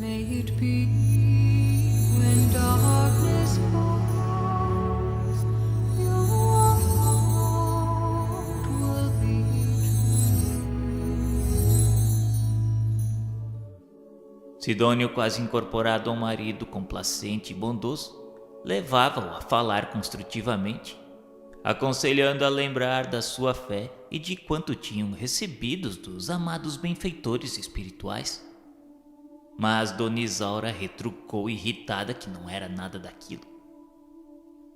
May it be when darkness falls, your heart will be true. Sidônio, quase incorporado ao marido complacente e bondoso, levava-o a falar construtivamente, aconselhando a lembrar da sua fé e de quanto tinham recebido dos amados benfeitores espirituais. Mas Dona Isaura retrucou irritada que não era nada daquilo.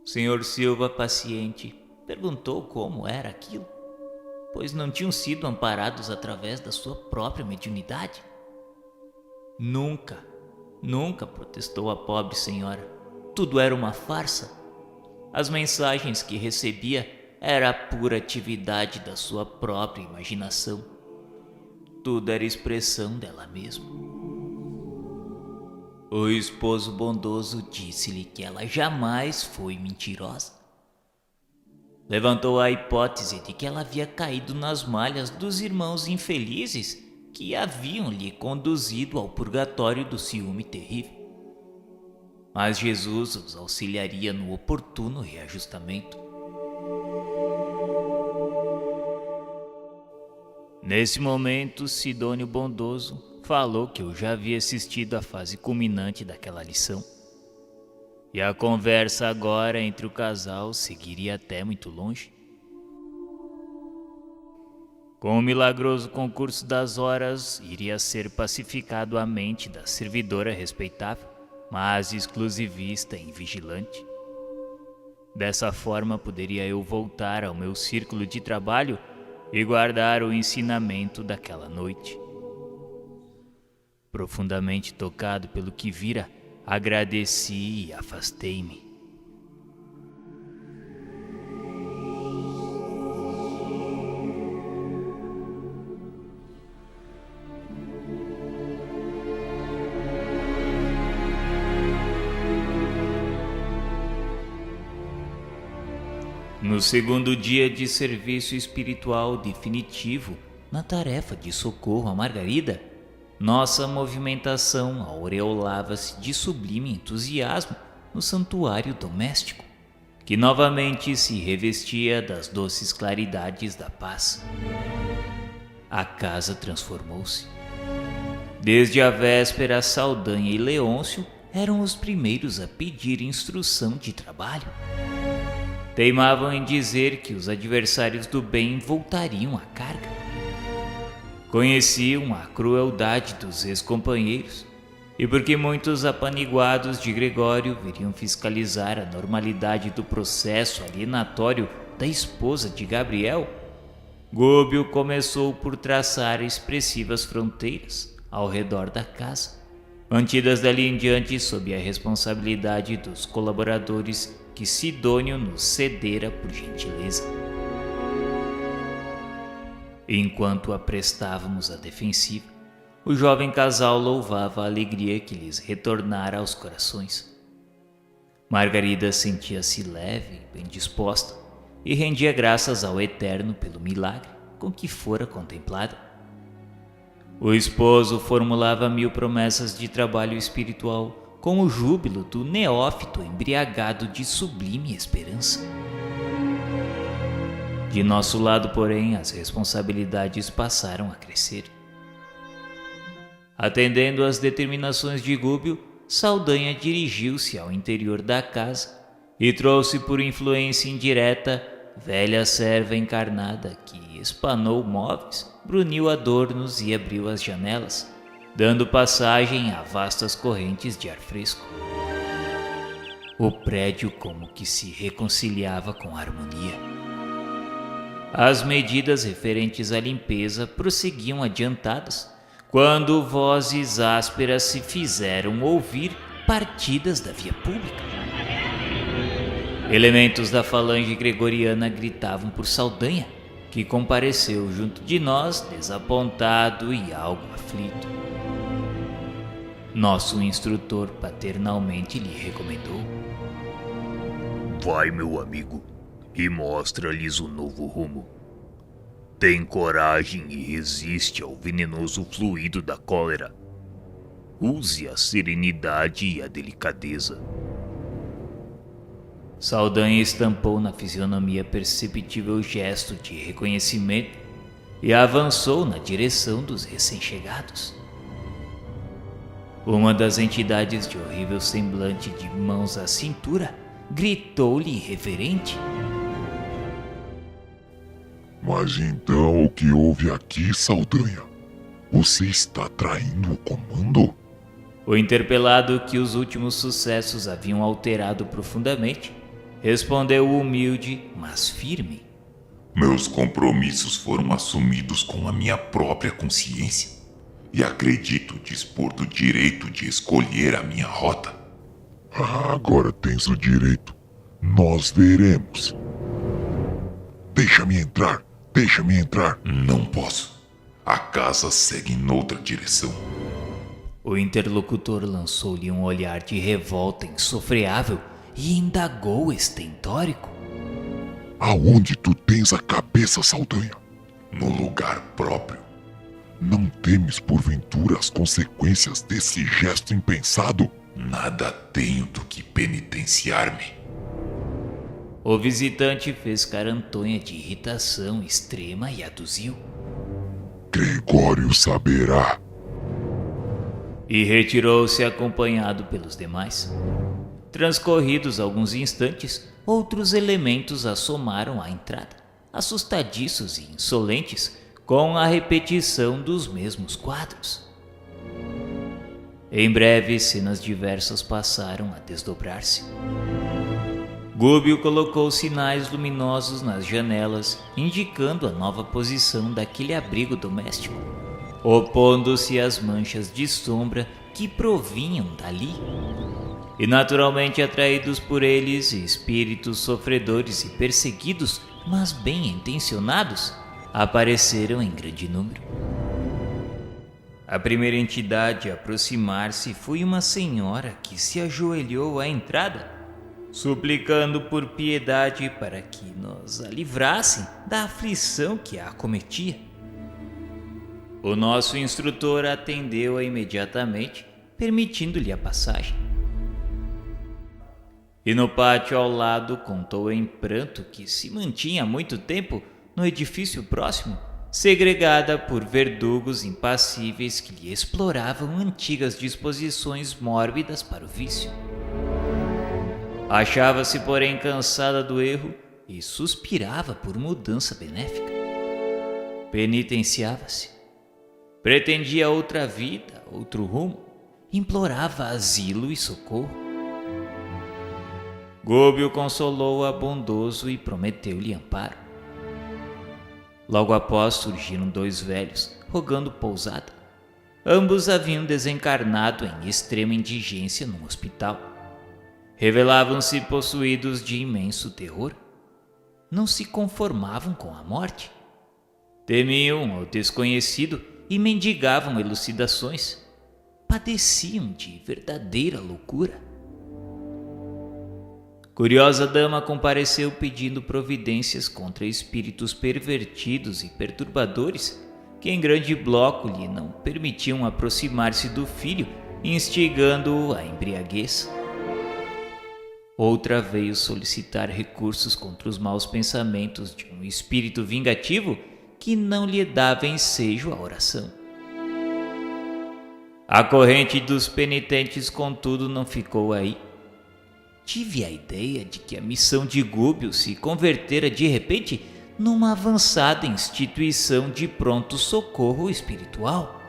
O Sr. Silva, paciente, perguntou como era aquilo, pois não tinham sido amparados através da sua própria mediunidade. Nunca, nunca, protestou a pobre senhora. Tudo era uma farsa. As mensagens que recebia era a pura atividade da sua própria imaginação. Tudo era expressão dela mesma. O esposo bondoso disse-lhe que ela jamais foi mentirosa. Levantou a hipótese de que ela havia caído nas malhas dos irmãos infelizes que haviam lhe conduzido ao purgatório do ciúme terrível. Mas Jesus os auxiliaria no oportuno reajustamento. Nesse momento, Sidônio bondoso falou que eu já havia assistido à fase culminante daquela lição. E a conversa agora entre o casal seguiria até muito longe. Com o milagroso concurso das horas, iria ser pacificado a mente da servidora respeitável, mas exclusivista e vigilante. Dessa forma poderia eu voltar ao meu círculo de trabalho e guardar o ensinamento daquela noite. Profundamente tocado pelo que vira, agradeci e afastei-me. No segundo dia de serviço espiritual definitivo, na tarefa de socorro a Margarida, nossa movimentação aureolava-se de sublime entusiasmo no santuário doméstico, que novamente se revestia das doces claridades da paz. A casa transformou-se. Desde a véspera, Saldanha e Leôncio eram os primeiros a pedir instrução de trabalho. Teimavam em dizer que os adversários do bem voltariam à carga. Conheciam a crueldade dos ex-companheiros, e porque muitos apaniguados de Gregório viriam fiscalizar a normalidade do processo alienatório da esposa de Gabriel, Gúbio começou por traçar expressivas fronteiras ao redor da casa, mantidas dali em diante sob a responsabilidade dos colaboradores que Sidônio nos cedera por gentileza. Enquanto aprestávamos a defensiva, o jovem casal louvava a alegria que lhes retornara aos corações. Margarida sentia-se leve e bem disposta e rendia graças ao Eterno pelo milagre com que fora contemplada. O esposo formulava 1000 promessas de trabalho espiritual com o júbilo do neófito embriagado de sublime esperança. De nosso lado, porém, as responsabilidades passaram a crescer. Atendendo às determinações de Gúbio, Saldanha dirigiu-se ao interior da casa e trouxe por influência indireta velha serva encarnada que espanou móveis, bruniu adornos e abriu as janelas, dando passagem a vastas correntes de ar fresco. O prédio como que se reconciliava com a harmonia. As medidas referentes à limpeza prosseguiam adiantadas, quando vozes ásperas se fizeram ouvir partidas da via pública. Elementos da falange gregoriana gritavam por Saldanha, que compareceu junto de nós desapontado e algo aflito. Nosso instrutor paternalmente lhe recomendou: Vai, meu amigo, e mostra-lhes o novo rumo. Tem coragem e resiste ao venenoso fluido da cólera. Use a serenidade e a delicadeza. Saldanha estampou na fisionomia perceptível gesto de reconhecimento e avançou na direção dos recém-chegados. Uma das entidades de horrível semblante de mãos à cintura gritou-lhe irreverente: Mas então o que houve aqui, Saldanha? Você está traindo o comando? O interpelado, que os últimos sucessos haviam alterado profundamente, respondeu humilde, mas firme: Meus compromissos foram assumidos com a minha própria consciência e acredito dispor do direito de escolher a minha rota. Agora tens o direito. Nós veremos. Deixa-me entrar. Deixa-me entrar. Não posso. A casa segue em outra direção. O interlocutor lançou-lhe um olhar de revolta insofreável e indagou estentórico: Aonde tu tens a cabeça, Saldanha? No lugar próprio. Não temes porventura as consequências desse gesto impensado? Nada tenho do que penitenciar-me. O visitante fez carantonha de irritação extrema e aduziu: Gregório saberá. E retirou-se acompanhado pelos demais. Transcorridos alguns instantes, outros elementos assomaram à entrada, assustadiços e insolentes, com a repetição dos mesmos quadros. Em breve, cenas diversas passaram a desdobrar-se. Gúbio colocou sinais luminosos nas janelas, indicando a nova posição daquele abrigo doméstico, opondo-se às manchas de sombra que provinham dali. E naturalmente atraídos por eles, espíritos sofredores e perseguidos, mas bem intencionados, apareceram em grande número. A primeira entidade a aproximar-se foi uma senhora que se ajoelhou à entrada, suplicando por piedade para que nos a livrassem da aflição que a acometia. O nosso instrutor atendeu-a imediatamente, permitindo-lhe a passagem. E no pátio ao lado contou em pranto que se mantinha há muito tempo no edifício próximo, segregada por verdugos impassíveis que lhe exploravam antigas disposições mórbidas para o vício. Achava-se, porém, cansada do erro e suspirava por mudança benéfica. Penitenciava-se. Pretendia outra vida, outro rumo. Implorava asilo e socorro. Gúbio consolou-a bondoso e prometeu-lhe amparo. Logo após surgiram dois velhos, rogando pousada. Ambos haviam desencarnado em extrema indigência num hospital. Revelavam-se possuídos de imenso terror. Não se conformavam com a morte. Temiam o desconhecido e mendigavam elucidações. Padeciam de verdadeira loucura. Curiosa dama compareceu pedindo providências contra espíritos pervertidos e perturbadores que em grande bloco lhe não permitiam aproximar-se do filho, instigando-o à embriaguez. Outra veio solicitar recursos contra os maus pensamentos de um espírito vingativo que não lhe dava ensejo à oração. A corrente dos penitentes, contudo, não ficou aí. Tive a ideia de que a missão de Gúbio se convertera de repente numa avançada instituição de pronto socorro espiritual.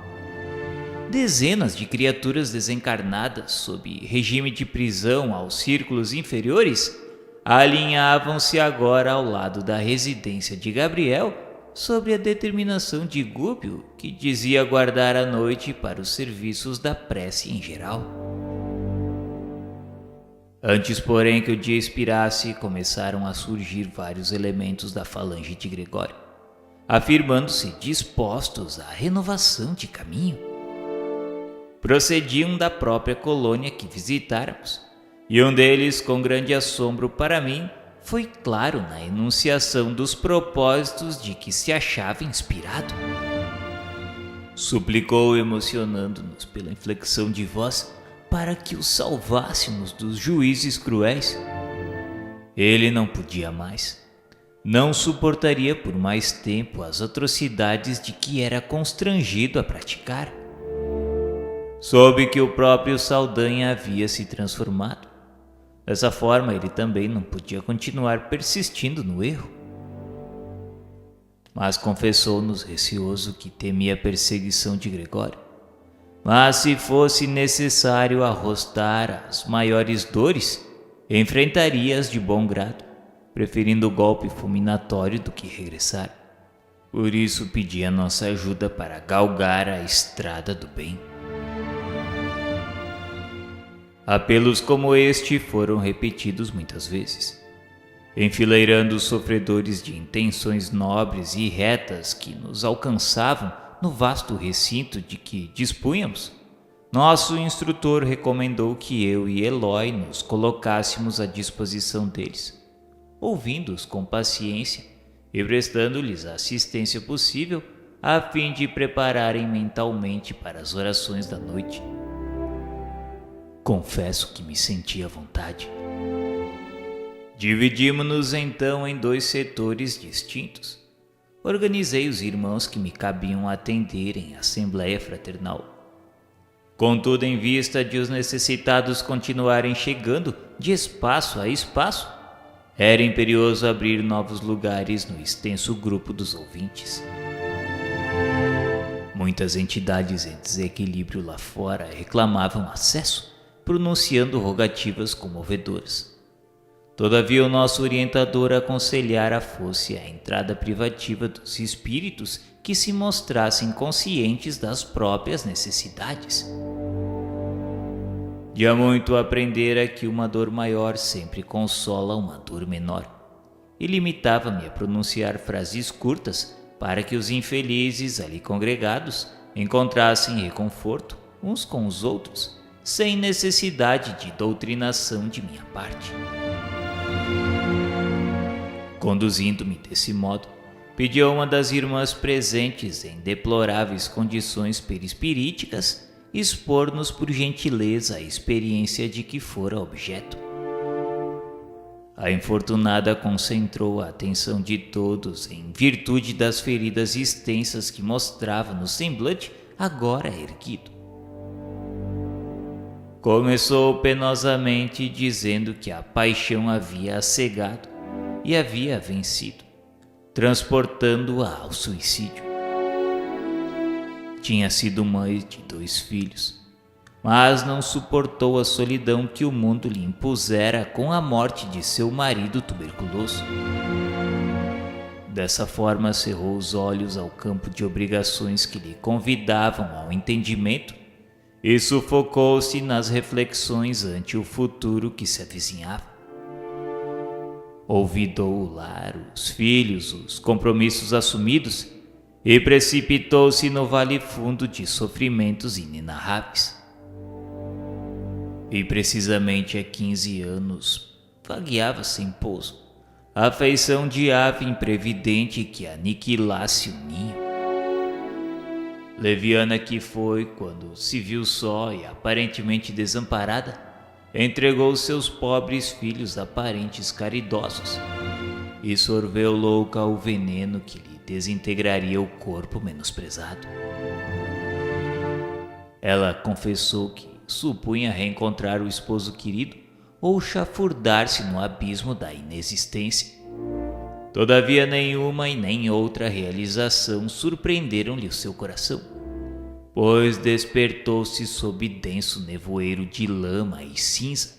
Dezenas de criaturas desencarnadas, sob regime de prisão aos círculos inferiores, alinhavam-se agora ao lado da residência de Gabriel, sobre a determinação de Gúbio, que dizia guardar a noite para os serviços da prece em geral. Antes, porém, que o dia expirasse, começaram a surgir vários elementos da falange de Gregório, afirmando-se dispostos à renovação de caminho. Procediam da própria colônia que visitáramos, e um deles, com grande assombro para mim, foi claro na enunciação dos propósitos de que se achava inspirado. suplicou, emocionando-nos pela inflexão de voz, para que o salvássemos dos juízes cruéis. Ele não podia mais. Não suportaria por mais tempo as atrocidades de que era constrangido a praticar. Soube que o próprio Saldanha havia se transformado. Dessa forma, ele também não podia continuar persistindo no erro. Mas confessou-nos receoso que temia a perseguição de Gregório. Mas se fosse necessário arrostar as maiores dores, enfrentaria-as de bom grado, preferindo o golpe fulminatório do que regressar. Por isso pedia nossa ajuda para galgar a estrada do bem. Apelos como este foram repetidos muitas vezes, enfileirando os sofredores de intenções nobres e retas que nos alcançavam no vasto recinto de que dispunhamos. Nosso instrutor recomendou que eu e Eloy nos colocássemos à disposição deles, ouvindo-os com paciência e prestando-lhes a assistência possível a fim de prepararem mentalmente para as orações da noite. Confesso que me senti à vontade. Dividimos-nos então em 2 setores distintos. Organizei os irmãos que me cabiam atender em assembleia fraternal. Contudo, em vista de os necessitados continuarem chegando de espaço a espaço, era imperioso abrir novos lugares no extenso grupo dos ouvintes. Muitas entidades em desequilíbrio lá fora reclamavam acesso, pronunciando rogativas comovedoras. Todavia, o nosso orientador aconselhara fosse a entrada privativa dos espíritos que se mostrassem conscientes das próprias necessidades. De há muito aprendera que uma dor maior sempre consola uma dor menor, e limitava-me a pronunciar frases curtas para que os infelizes ali congregados encontrassem reconforto uns com os outros, sem necessidade de doutrinação de minha parte. Conduzindo-me desse modo, pedi a uma das irmãs presentes em deploráveis condições perispiríticas expor-nos por gentileza a experiência de que fora objeto. A infortunada concentrou a atenção de todos em virtude das feridas extensas que mostrava no semblante agora erguido. Começou penosamente dizendo que a paixão havia cegado e havia vencido, transportando-a ao suicídio. Tinha sido mãe de 2 filhos, mas não suportou a solidão que o mundo lhe impusera com a morte de seu marido tuberculoso. Dessa forma, cerrou os olhos ao campo de obrigações que lhe convidavam ao entendimento e sufocou-se nas reflexões ante o futuro que se avizinhava. Olvidou o lar, os filhos, os compromissos assumidos e precipitou-se no vale fundo de sofrimentos inenarráveis. E precisamente há 15 anos vagueava sem pouso, a feição de ave imprevidente que aniquilasse o ninho. Leviana que foi, quando se viu só e aparentemente desamparada, entregou seus pobres filhos a parentes caridosos e sorveu louca o veneno que lhe desintegraria o corpo menosprezado. Ela confessou que supunha reencontrar o esposo querido ou chafurdar-se no abismo da inexistência. Todavia, nenhuma e nem outra realização surpreenderam-lhe o seu coração, pois despertou-se sob denso nevoeiro de lama e cinza,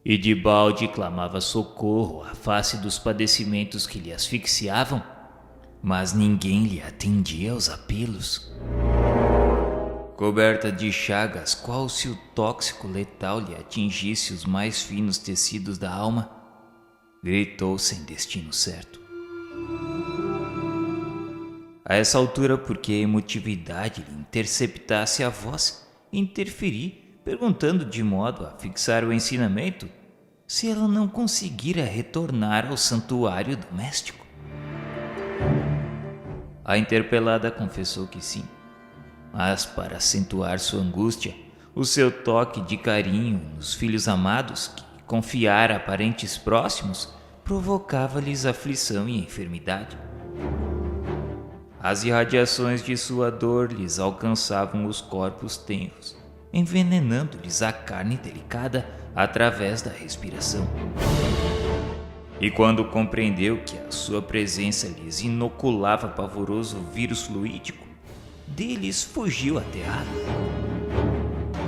e de balde clamava socorro à face dos padecimentos que lhe asfixiavam, mas ninguém lhe atendia aos apelos. Coberta de chagas, qual se o tóxico letal lhe atingisse os mais finos tecidos da alma, gritou sem destino certo. A essa altura, porque a emotividade lhe interceptasse a voz, interferi, perguntando de modo a fixar o ensinamento se ela não conseguira retornar ao santuário doméstico. A interpelada confessou que sim, Mas, para acentuar sua angústia, o seu toque de carinho nos filhos amados, que confiara a parentes próximos, provocava-lhes aflição e enfermidade. As irradiações de sua dor lhes alcançavam os corpos tenros, envenenando-lhes a carne delicada através da respiração. E quando compreendeu que a sua presença lhes inoculava pavoroso vírus fluídico, deles fugiu aterrado.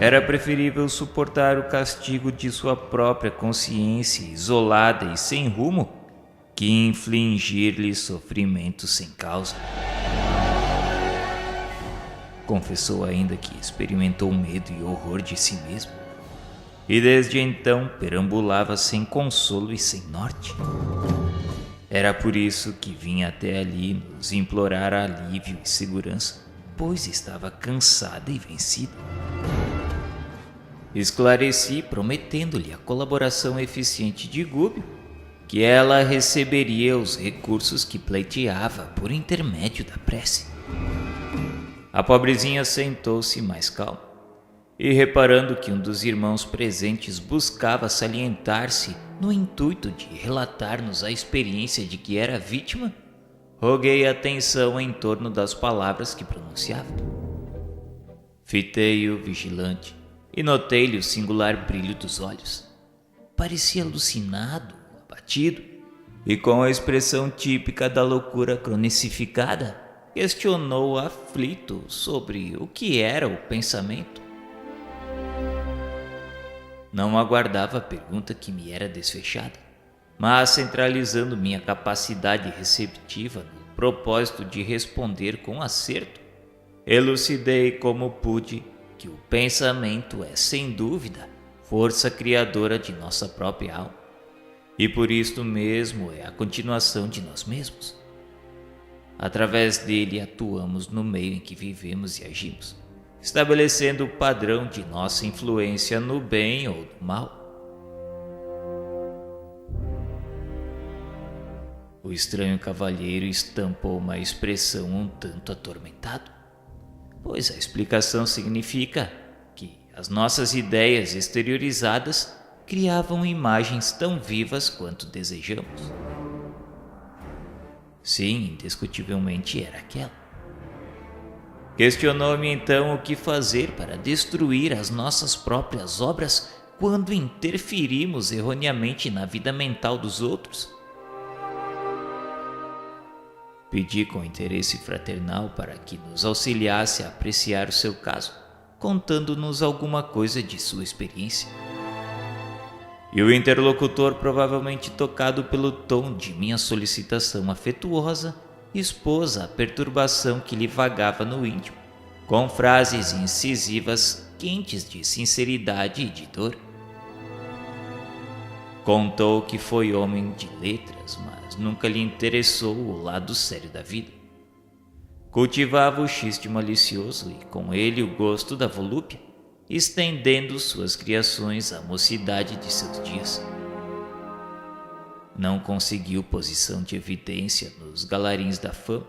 Era preferível suportar o castigo de sua própria consciência isolada e sem rumo que infligir-lhe sofrimento sem causa. Confessou ainda que experimentou medo e horror de si mesmo, e desde então perambulava sem consolo e sem norte. Era por isso que vinha até ali nos implorar alívio e segurança, pois estava cansada e vencida. Esclareci, prometendo-lhe a colaboração eficiente de Gúbio, que ela receberia os recursos que pleiteava por intermédio da prece. A pobrezinha sentou-se mais calma, e reparando que um dos irmãos presentes buscava salientar-se no intuito de relatar-nos a experiência de que era vítima, roguei atenção em torno das palavras que pronunciava. Fitei-o vigilante e notei-lhe o singular brilho dos olhos. Parecia alucinado, abatido, e com a expressão típica da loucura cronicificada, questionou aflito sobre o que era o pensamento. Não aguardava a pergunta que me era desfechada, mas centralizando minha capacidade receptiva no propósito de responder com acerto, elucidei como pude que o pensamento é, sem dúvida, força criadora de nossa própria alma, e por isto mesmo é a continuação de nós mesmos. Através dele atuamos no meio em que vivemos e agimos, estabelecendo o padrão de nossa influência no bem ou no mal. O estranho cavalheiro estampou uma expressão um tanto atormentado, pois a explicação significa que as nossas ideias exteriorizadas criavam imagens tão vivas quanto desejamos. Sim, indiscutivelmente era aquela. Questionou-me então o que fazer para destruir as nossas próprias obras quando interferimos erroneamente na vida mental dos outros. Pedi com interesse fraternal para que nos auxiliasse a apreciar o seu caso, contando-nos alguma coisa de sua experiência. E o interlocutor, provavelmente tocado pelo tom de minha solicitação afetuosa, expôs a perturbação que lhe vagava no íntimo, com frases incisivas quentes de sinceridade e de dor. Contou que foi homem de letras, mas nunca lhe interessou o lado sério da vida. Cultivava o xiste malicioso e com ele o gosto da volúpia, estendendo suas criações à mocidade de seus dias. Não conseguiu posição de evidência nos galarins da fama.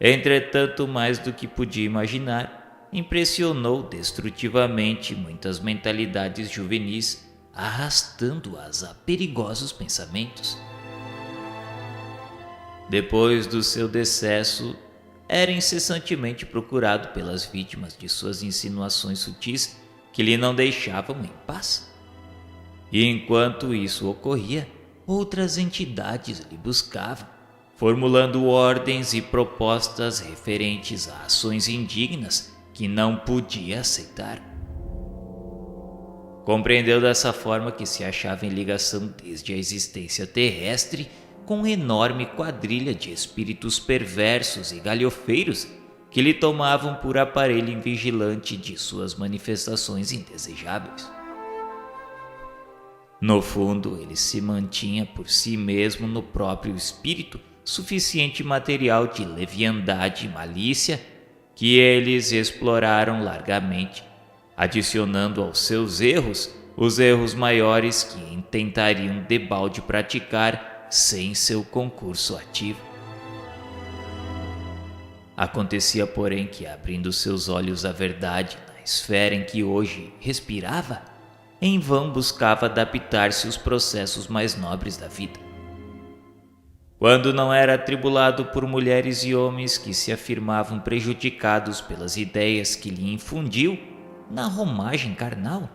Entretanto, mais do que podia imaginar, impressionou destrutivamente muitas mentalidades juvenis, arrastando-as a perigosos pensamentos. Depois do seu decesso, era incessantemente procurado pelas vítimas de suas insinuações sutis que lhe não deixavam em paz. E enquanto isso ocorria, outras entidades lhe buscavam, formulando ordens e propostas referentes a ações indignas que não podia aceitar. Compreendeu dessa forma que se achava em ligação desde a existência terrestre com enorme quadrilha de espíritos perversos e galhofeiros que lhe tomavam por aparelho vigilante de suas manifestações indesejáveis. No fundo, ele se mantinha por si mesmo no próprio espírito suficiente material de leviandade e malícia que eles exploraram largamente, adicionando aos seus erros os erros maiores que intentariam debalde praticar sem seu concurso ativo. Acontecia, porém, que, abrindo seus olhos à verdade, na esfera em que hoje respirava, em vão buscava adaptar-se aos processos mais nobres da vida. Quando não era atribulado por mulheres e homens que se afirmavam prejudicados pelas ideias que lhe infundiu, na romagem carnal,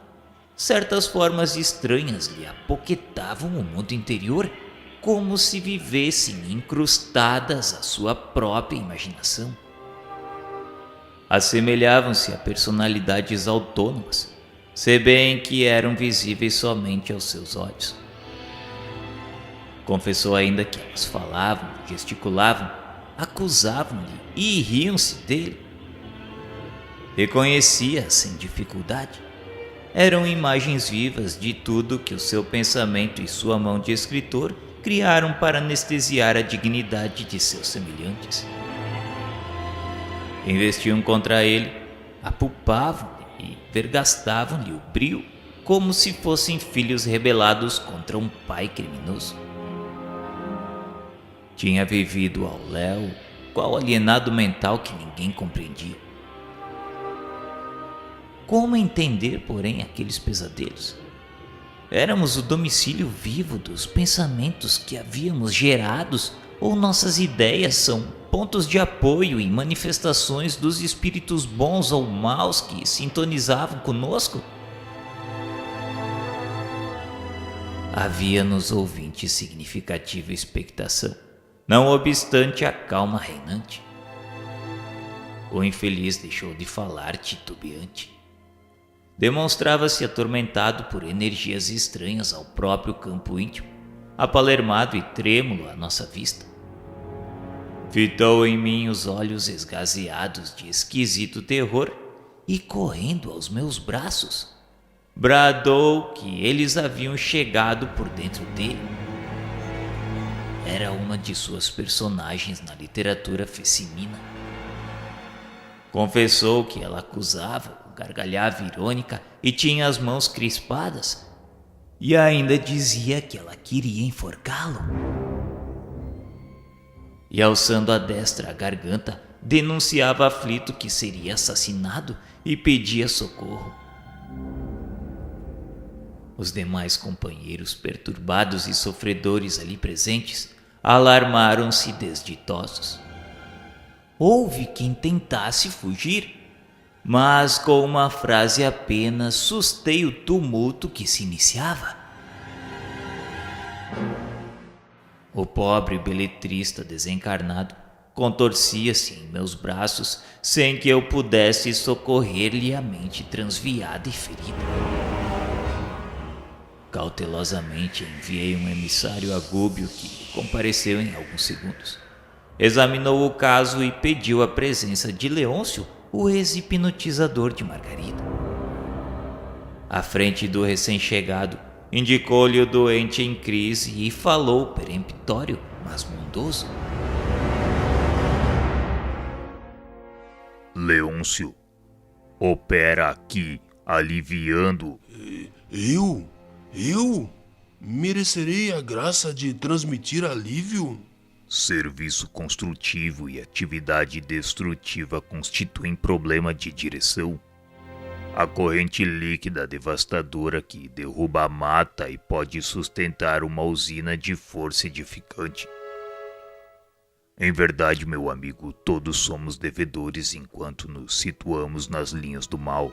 certas formas estranhas lhe apoquetavam o mundo interior, como se vivessem incrustadas à sua própria imaginação. Assemelhavam-se a personalidades autônomas, se bem que eram visíveis somente aos seus olhos. Confessou ainda que elas falavam, gesticulavam, acusavam-lhe e riam-se dele. Reconhecia sem dificuldade. Eram imagens vivas de tudo que o seu pensamento e sua mão de escritor criaram para anestesiar a dignidade de seus semelhantes. Investiam contra ele, apulpavam-lhe e vergastavam-lhe o brio, como se fossem filhos rebelados contra um pai criminoso. Tinha vivido ao léu, qual alienado mental que ninguém compreendia. Como entender, porém, aqueles pesadelos? Éramos o domicílio vivo dos pensamentos que havíamos gerados, ou nossas ideias são pontos de apoio e manifestações dos espíritos bons ou maus que sintonizavam conosco? Havia nos ouvintes significativa expectação, não obstante a calma reinante. O infeliz deixou de falar titubeante. Demonstrava-se atormentado por energias estranhas ao próprio campo íntimo, apalermado e trêmulo à nossa vista. Fitou em mim os olhos esgazeados de esquisito terror e, correndo aos meus braços, bradou que eles haviam chegado por dentro dele. Era uma de suas personagens na literatura feminina. Confessou que ela acusava, gargalhava irônica e tinha as mãos crispadas, e ainda dizia que ela queria enforcá-lo. E alçando a destra à garganta, denunciava aflito que seria assassinado e pedia socorro. Os demais companheiros, perturbados e sofredores ali presentes, alarmaram-se desditosos. Houve quem tentasse fugir, mas com uma frase apenas sustei o tumulto que se iniciava. O pobre beletrista desencarnado contorcia-se em meus braços sem que eu pudesse socorrer-lhe a mente transviada e ferida. Cautelosamente enviei um emissário a Gúbio que compareceu em alguns segundos. Examinou o caso e pediu a presença de Leôncio, o ex-hipnotizador de Margarida. À frente do recém-chegado, indicou-lhe o doente em crise e falou peremptório, mas bondoso. Leôncio, opera aqui, aliviando. Eu? Merecerei a graça de transmitir alívio? Serviço construtivo e atividade destrutiva constituem problema de direção. A corrente líquida devastadora que derruba a mata e pode sustentar uma usina de força edificante. Em verdade, meu amigo, todos somos devedores enquanto nos situamos nas linhas do mal.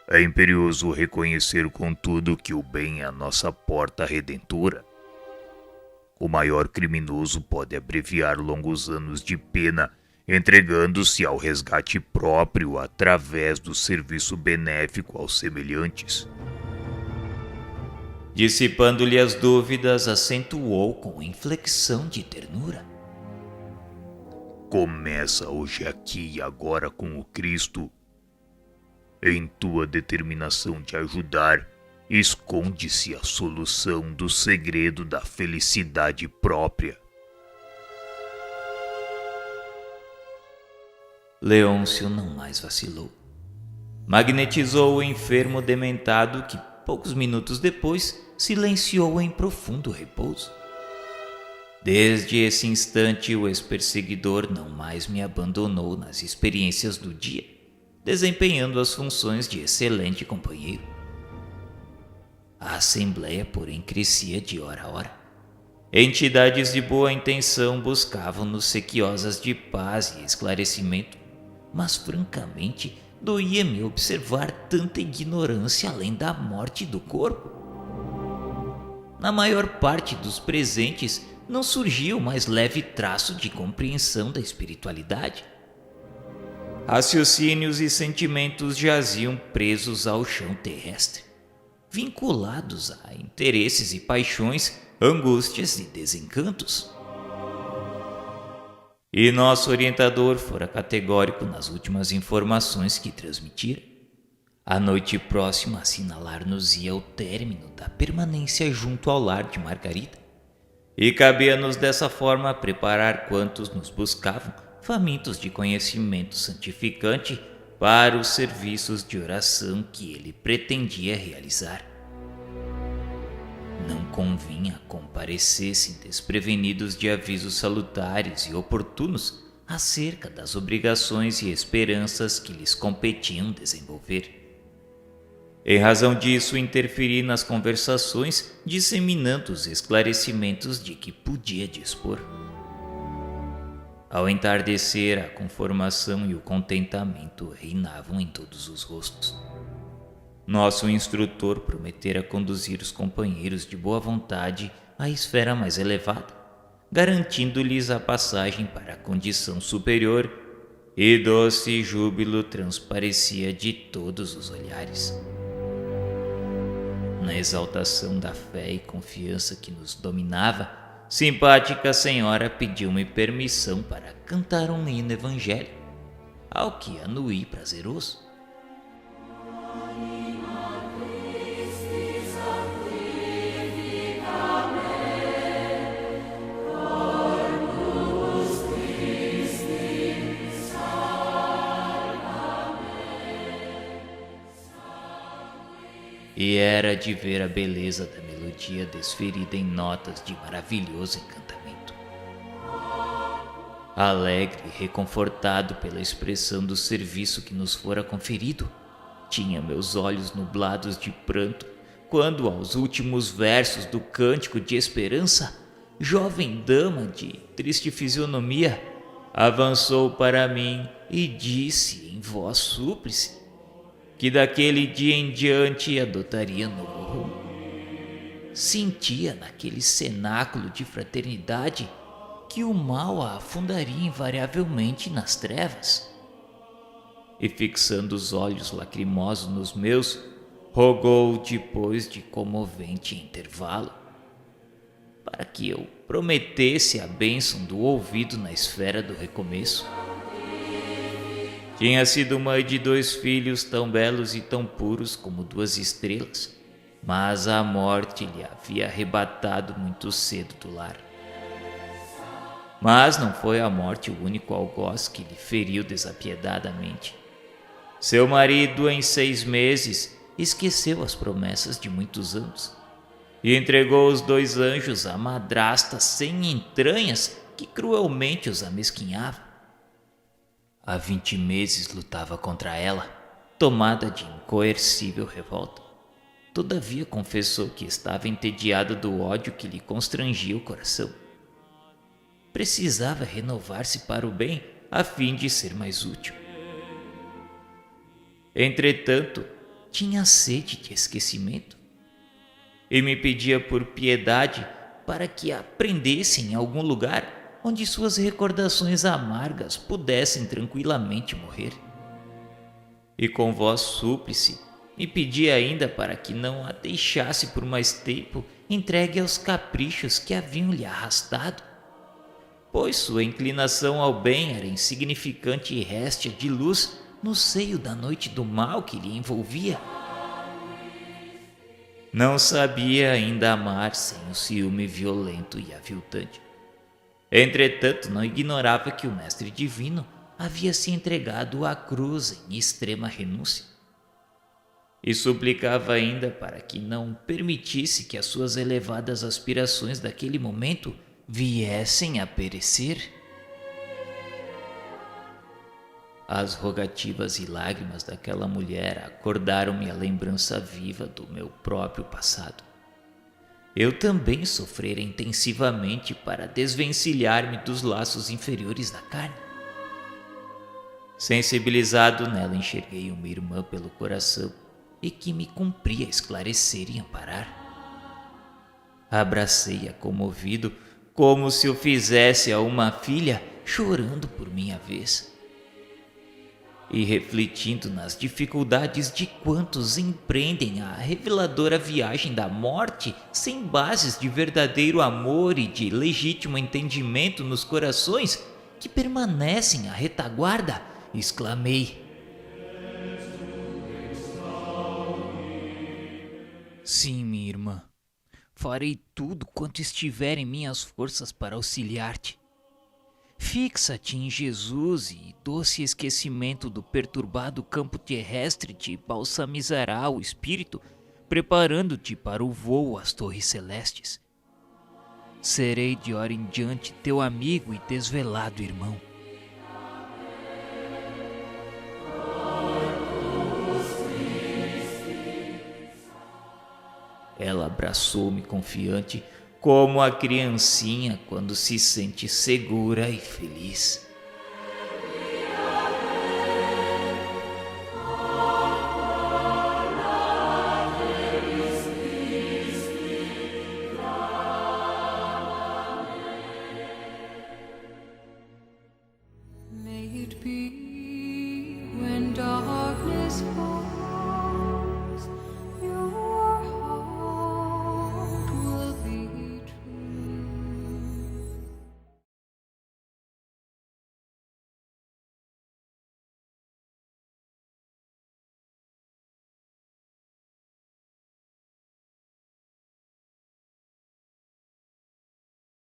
É imperioso reconhecer, contudo, que o bem é a nossa porta redentora. O maior criminoso pode abreviar longos anos de pena, entregando-se ao resgate próprio através do serviço benéfico aos semelhantes. Dissipando-lhe as dúvidas, acentuou com inflexão de ternura. Começa hoje aqui e agora com o Cristo. Em tua determinação de ajudar, esconde-se a solução do segredo da felicidade própria. Leôncio não mais vacilou. Magnetizou o enfermo dementado que, poucos minutos depois, silenciou em profundo repouso. Desde esse instante, o ex-perseguidor não mais me abandonou nas experiências do dia, desempenhando as funções de excelente companheiro. A assembleia, porém, crescia de hora a hora. Entidades de boa intenção buscavam-nos sequiosas de paz e esclarecimento, mas francamente doía-me observar tanta ignorância além da morte do corpo. Na maior parte dos presentes não surgia o mais leve traço de compreensão da espiritualidade. Raciocínios e sentimentos jaziam presos ao chão terrestre, vinculados a interesses e paixões, angústias e desencantos. E nosso orientador fora categórico nas últimas informações que transmitira. A noite próxima assinalar-nos-ia o término da permanência junto ao lar de Margarida, e cabia-nos dessa forma preparar quantos nos buscavam, famintos de conhecimento santificante, para os serviços de oração que ele pretendia realizar. Não convinha comparecessem desprevenidos de avisos salutares e oportunos acerca das obrigações e esperanças que lhes competiam desenvolver. Em razão disso, interferi nas conversações, disseminando os esclarecimentos de que podia dispor. Ao entardecer, a conformação e o contentamento reinavam em todos os rostos. Nosso instrutor prometera conduzir os companheiros de boa vontade à esfera mais elevada, garantindo-lhes a passagem para a condição superior, e doce júbilo transparecia de todos os olhares. Na exaltação da fé e confiança que nos dominava, simpática senhora pediu-me permissão para cantar um hino evangélico, ao que anuí prazeroso. E era de ver a beleza da melodia desferida em notas de maravilhoso encantamento. Alegre e reconfortado pela expressão do serviço que nos fora conferido, tinha meus olhos nublados de pranto quando, aos últimos versos do cântico de esperança, jovem dama de triste fisionomia avançou para mim e disse em voz súplice que daquele dia em diante adotaria novo rumo. Sentia naquele cenáculo de fraternidade que o mal a afundaria invariavelmente nas trevas. E fixando os olhos lacrimosos nos meus, rogou depois de comovente intervalo, para que eu prometesse a bênção do ouvido na esfera do recomeço. Tinha sido mãe de 2 filhos tão belos e tão puros como 2 estrelas, mas a morte lhe havia arrebatado muito cedo do lar. Mas não foi a morte o único algoz que lhe feriu desapiedadamente. Seu marido, em 6 meses, esqueceu as promessas de muitos anos e entregou os 2 anjos à madrasta sem entranhas que cruelmente os amesquinhava. Há 20 meses lutava contra ela, tomada de incoercível revolta. Todavia confessou que estava entediada do ódio que lhe constrangia o coração. Precisava renovar-se para o bem, a fim de ser mais útil. Entretanto, tinha sede de esquecimento e me pedia por piedade para que a prendesse em algum lugar onde suas recordações amargas pudessem tranquilamente morrer. E com voz súplice, me pedia ainda para que não a deixasse por mais tempo entregue aos caprichos que haviam lhe arrastado, pois sua inclinação ao bem era insignificante e réstia de luz no seio da noite do mal que lhe envolvia. Não sabia ainda amar sem o ciúme violento e aviltante. Entretanto, não ignorava que o Mestre Divino havia se entregado à cruz em extrema renúncia. E suplicava ainda para que não permitisse que as suas elevadas aspirações daquele momento viessem a perecer? As rogativas e lágrimas daquela mulher acordaram-me a lembrança viva do meu próprio passado. Eu também sofrera intensivamente para desvencilhar-me dos laços inferiores da carne. Sensibilizado nela, enxerguei uma irmã pelo coração e que me cumpria esclarecer e amparar. Abracei-a comovido, como se o fizesse a uma filha, chorando por minha vez. E refletindo nas dificuldades de quantos empreendem a reveladora viagem da morte sem bases de verdadeiro amor e de legítimo entendimento nos corações que permanecem à retaguarda, exclamei: sim, minha irmã, farei tudo quanto estiver em minhas forças para auxiliar-te. Fixa-te em Jesus e doce esquecimento do perturbado campo terrestre te balsamizará o espírito, preparando-te para o voo às torres celestes. Serei de hora em diante teu amigo e desvelado irmão. Ela abraçou-me confiante, como a criancinha quando se sente segura e feliz.